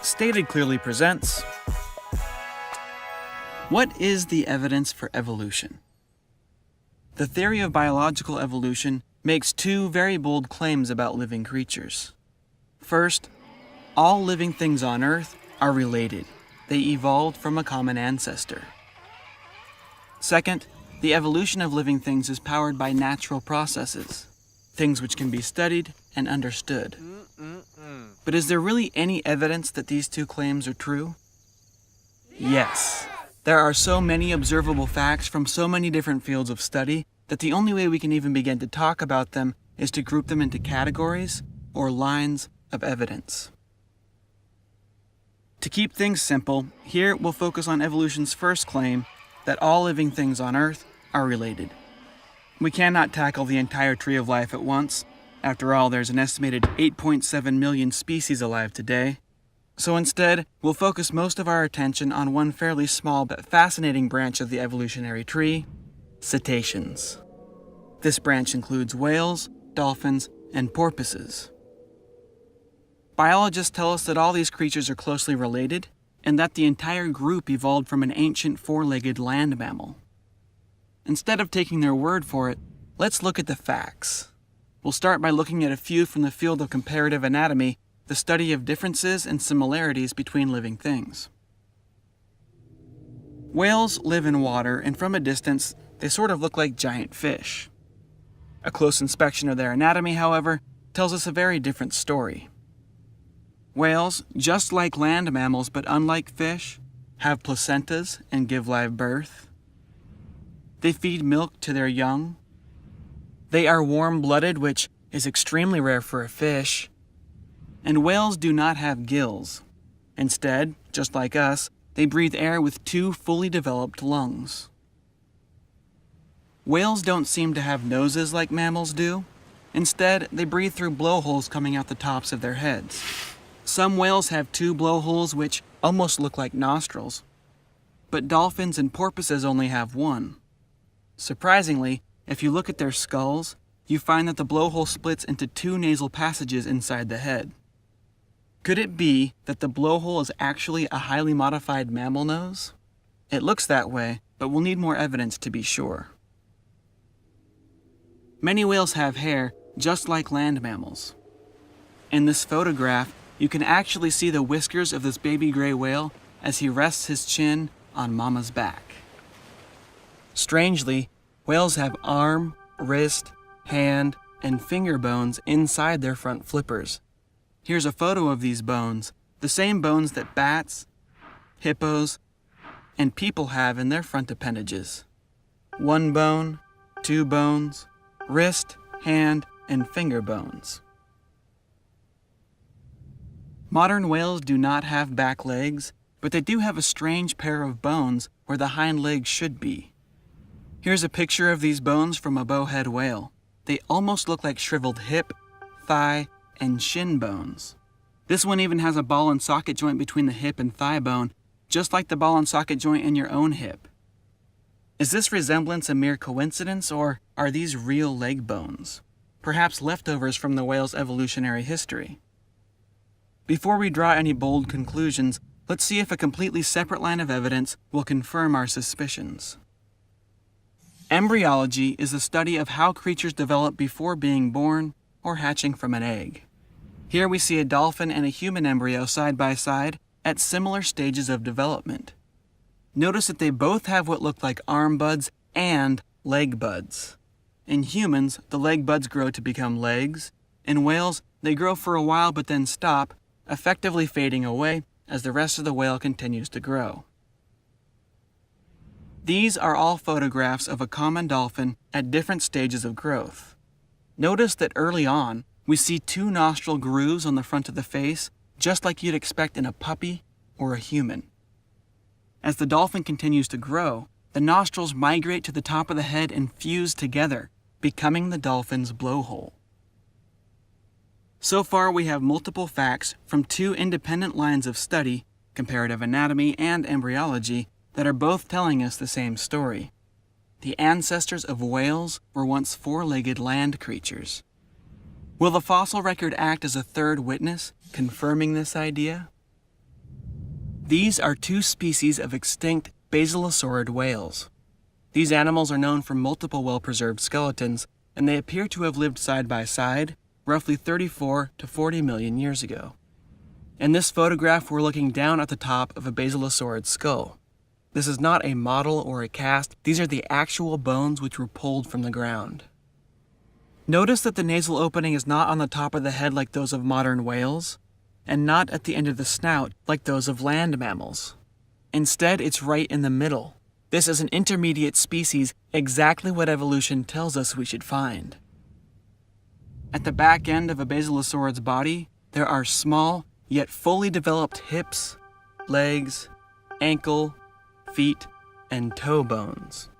Stated Clearly presents What is the evidence for evolution? The theory of biological evolution makes two very bold claims about living creatures. First, all living things on Earth are related. They evolved from a common ancestor. Second, the evolution of living things is powered by natural processes, things which can be studied and understood. But is there really any evidence that these two claims are true? Yes. There are so many observable facts from so many different fields of study that the only way we can even begin to talk about them is to group them into categories or lines of evidence. To keep things simple, here we'll focus on evolution's first claim that all living things on Earth are related. We cannot tackle the entire tree of life at once. After all, there's an estimated 8.7 million species alive today. So instead, we'll focus most of our attention on one fairly small but fascinating branch of the evolutionary tree, cetaceans. This branch includes whales, dolphins, and porpoises. Biologists tell us that all these creatures are closely related, and that the entire group evolved from an ancient four-legged land mammal. Instead of taking their word for it, let's look at the facts. We'll start by looking at a few from the field of comparative anatomy, the study of differences and similarities between living things. Whales live in water, and from a distance, they sort of look like giant fish. A close inspection of their anatomy, however, tells us a very different story. Whales, just like land mammals but unlike fish, have placentas and give live birth. They feed milk to their young. They are warm-blooded, which is extremely rare for a fish. And whales do not have gills. Instead, just like us, they breathe air with two fully developed lungs. Whales don't seem to have noses like mammals do. Instead, they breathe through blowholes coming out the tops of their heads. Some whales have two blowholes which almost look like nostrils. But dolphins and porpoises only have one. Surprisingly, if you look at their skulls, you find that the blowhole splits into two nasal passages inside the head. Could it be that the blowhole is actually a highly modified mammal nose? It looks that way, but we'll need more evidence to be sure. Many whales have hair, just like land mammals. In this photograph, you can actually see the whiskers of this baby gray whale as he rests his chin on mama's back. Strangely, whales have arm, wrist, hand, and finger bones inside their front flippers. Here's a photo of these bones, the same bones that bats, hippos, and people have in their front appendages. One bone, two bones, wrist, hand, and finger bones. Modern whales do not have back legs, but they do have a strange pair of bones where the hind legs should be. Here's a picture of these bones from a bowhead whale. They almost look like shriveled hip, thigh, and shin bones. This one even has a ball and socket joint between the hip and thigh bone, just like the ball and socket joint in your own hip. Is this resemblance a mere coincidence, or are these real leg bones? Perhaps leftovers from the whale's evolutionary history. Before we draw any bold conclusions, let's see if a completely separate line of evidence will confirm our suspicions. Embryology is the study of how creatures develop before being born or hatching from an egg. Here we see a dolphin and a human embryo side by side at similar stages of development. Notice that they both have what look like arm buds and leg buds. In humans, the leg buds grow to become legs. In whales, they grow for a while but then stop, effectively fading away as the rest of the whale continues to grow. These are all photographs of a common dolphin at different stages of growth. Notice that early on, we see two nostril grooves on the front of the face, just like you'd expect in a puppy or a human. As the dolphin continues to grow, the nostrils migrate to the top of the head and fuse together, becoming the dolphin's blowhole. So far, we have multiple facts from two independent lines of study, comparative anatomy and embryology, that are both telling us the same story. The ancestors of whales were once four-legged land creatures. Will the fossil record act as a third witness, confirming this idea? These are two species of extinct basilosaurid whales. These animals are known for multiple well-preserved skeletons, and they appear to have lived side by side roughly 34 to 40 million years ago. In this photograph, we're looking down at the top of a basilosaurid skull. This is not a model or a cast. These are the actual bones which were pulled from the ground. Notice that the nasal opening is not on the top of the head like those of modern whales, and not at the end of the snout like those of land mammals. Instead, it's right in the middle. This is an intermediate species, exactly what evolution tells us we should find. At the back end of a basilosaurid's body, there are small, yet fully developed hips, legs, ankle, feet, and toe bones.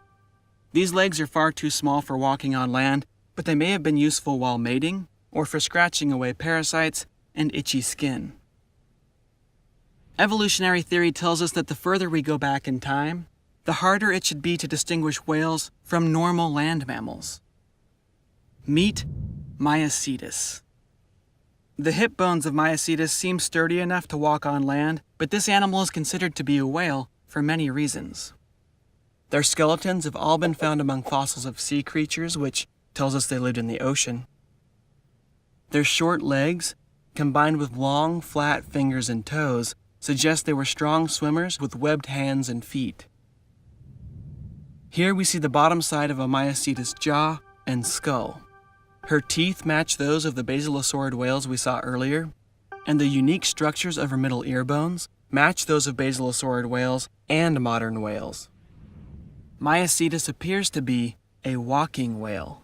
These legs are far too small for walking on land, but they may have been useful while mating or for scratching away parasites and itchy skin. Evolutionary theory tells us that the further we go back in time, the harder it should be to distinguish whales from normal land mammals. Meet Myocetus. The hip bones of Myocetus seem sturdy enough to walk on land, but this animal is considered to be a whale for many reasons. Their skeletons have all been found among fossils of sea creatures, which tells us they lived in the ocean. Their short legs, combined with long, flat fingers and toes, suggest they were strong swimmers with webbed hands and feet. Here we see the bottom side of a Myocetus jaw and skull. Her teeth match those of the basilosaurid whales we saw earlier, and the unique structures of her middle ear bones match those of basilosaurid whales and modern whales. Myocetus appears to be a walking whale.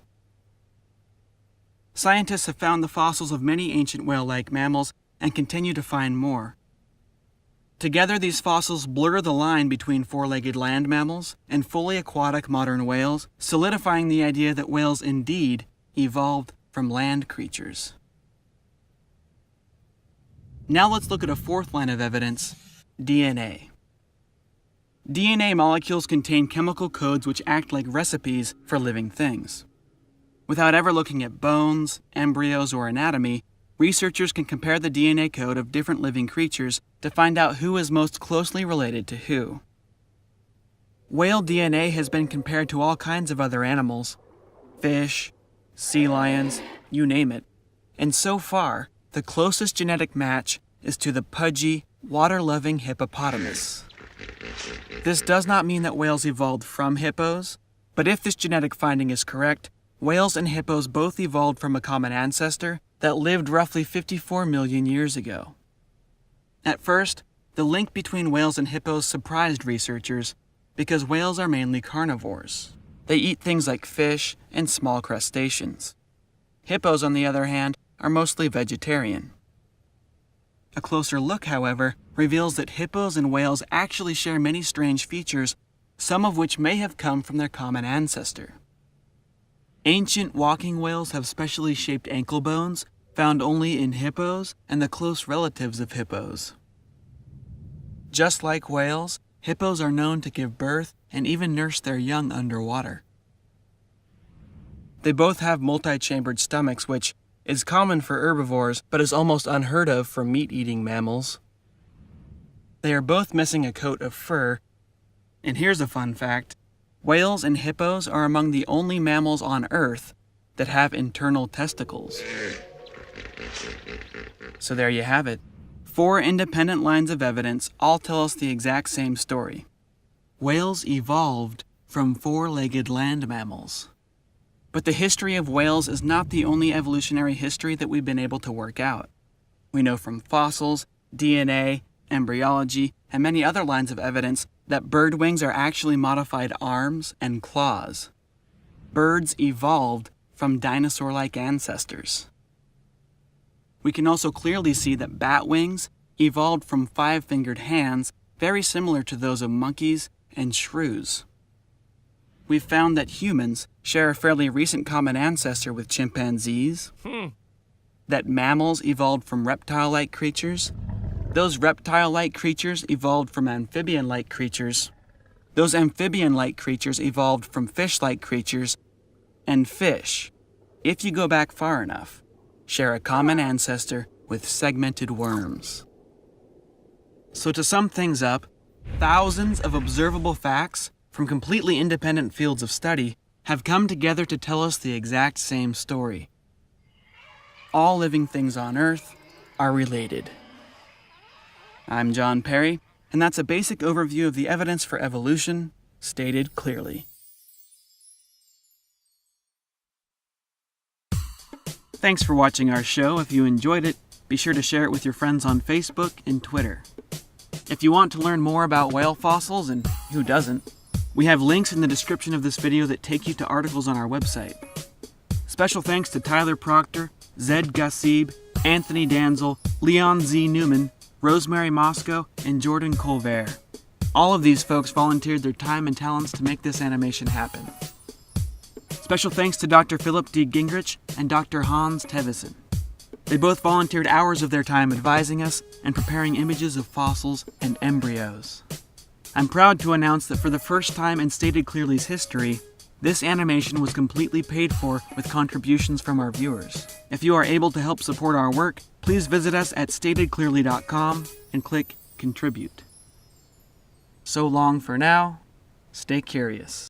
Scientists have found the fossils of many ancient whale-like mammals and continue to find more. Together, these fossils blur the line between four-legged land mammals and fully aquatic modern whales, solidifying the idea that whales indeed evolved from land creatures. Now let's look at a fourth line of evidence, DNA. DNA molecules contain chemical codes which act like recipes for living things. Without ever looking at bones, embryos, or anatomy, researchers can compare the DNA code of different living creatures to find out who is most closely related to who. Whale DNA has been compared to all kinds of other animals, fish, sea lions, you name it, and so far, the closest genetic match is to the pudgy, water-loving hippopotamus. This does not mean that whales evolved from hippos, but if this genetic finding is correct, whales and hippos both evolved from a common ancestor that lived roughly 54 million years ago. At first, the link between whales and hippos surprised researchers because whales are mainly carnivores. They eat things like fish and small crustaceans. Hippos, on the other hand, are mostly vegetarian. A closer look, however, reveals that hippos and whales actually share many strange features, some of which may have come from their common ancestor. Ancient walking whales have specially shaped ankle bones found only in hippos and the close relatives of hippos. Just like whales, hippos are known to give birth and even nurse their young underwater. They both have multi-chambered stomachs, which is common for herbivores but is almost unheard of for meat-eating mammals. They are both missing a coat of fur, and here's a fun fact. Whales and hippos are among the only mammals on Earth that have internal testicles. So there you have it. 4 independent lines of evidence all tell us the exact same story. Whales evolved from 4-legged land mammals. But the history of whales is not the only evolutionary history that we've been able to work out. We know from fossils, DNA, embryology, and many other lines of evidence that bird wings are actually modified arms and claws. Birds evolved from dinosaur-like ancestors. We can also clearly see that bat wings evolved from 5-fingered hands, very similar to those of monkeys and shrews. We've found that humans share a fairly recent common ancestor with chimpanzees, that mammals evolved from reptile-like creatures, those reptile-like creatures evolved from amphibian-like creatures, those amphibian-like creatures evolved from fish-like creatures, and fish, if you go back far enough, share a common ancestor with segmented worms. So to sum things up, thousands of observable facts from completely independent fields of study have come together to tell us the exact same story. All living things on Earth are related. I'm John Perry, and that's a basic overview of the evidence for evolution, stated clearly. Thanks for watching our show. If you enjoyed it, be sure to share it with your friends on Facebook and Twitter. If you want to learn more about whale fossils, and who doesn't, we have links in the description of this video that take you to articles on our website. Special thanks to Tyler Proctor, Zed Gassib, Anthony Danzel, Leon Z. Newman, Rosemary Moscow, and Jordan Colbert. All of these folks volunteered their time and talents to make this animation happen. Special thanks to Dr. Philip D. Gingrich and Dr. Hans Tevison. They both volunteered hours of their time advising us and preparing images of fossils and embryos. I'm proud to announce that for the first time in Stated Clearly's history, this animation was completely paid for with contributions from our viewers. If you are able to help support our work, please visit us at statedclearly.com and click Contribute. So long for now. Stay curious.